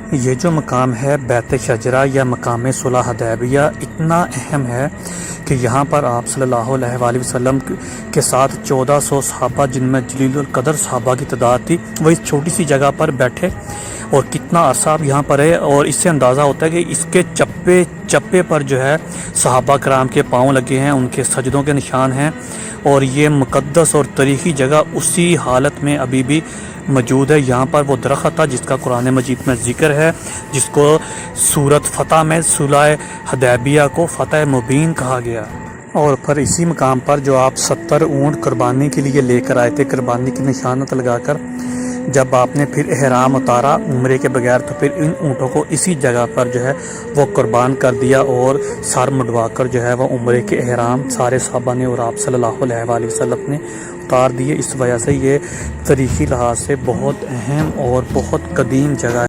ये जो मकाम है बैत शजरा या मकाम सुलह हुदैबिया इतना अहम है कि यहाँ पर आप सल्लल्लाहु अलैहि वसल्लम के साथ 1400 सहाबा जिनमें जलीलुल कदर सहाबा की तादाद थी वो इस छोटी सी जगह पर बैठे और कितना अरसा आप यहाँ पर है। और इससे अंदाज़ा होता है कि इसके चप्पे चप्पे पर जो है सहाबा कराम के पाँव लगे हैं, उनके सजदों के निशान हैं और ये मुक़द्दस और तारीख़ी जगह उसी हालत में अभी भी मौजूद है। यहाँ पर वो दरख्त था जिसका कुरान मजीद में ज़िक्र है, जिसको सूरत फ़तह में सुलह हुदैबिया को फ़तह मुबीन कहा गया। और फिर इसी मकाम पर जो आप 70 ऊँट कुर्बानी के लिए लेकर आए थे, कुर्बानी की निशानत लगाकर, जब आपने फिर एहराम उतारा उम्रे के बगैर तो फिर इन ऊँटों को इसी जगह पर जो है वो कुर्बान कर दिया और सर मुंडवा कर जो है वो उम्रे के एहराम सारे सहाबा ने और आप सल्लल्लाहु अलैहि वसल्लम ने उतार दिए। इस वजह से ये तारीख़ी लिहाज से बहुत अहम और बहुत कदीम जगह है।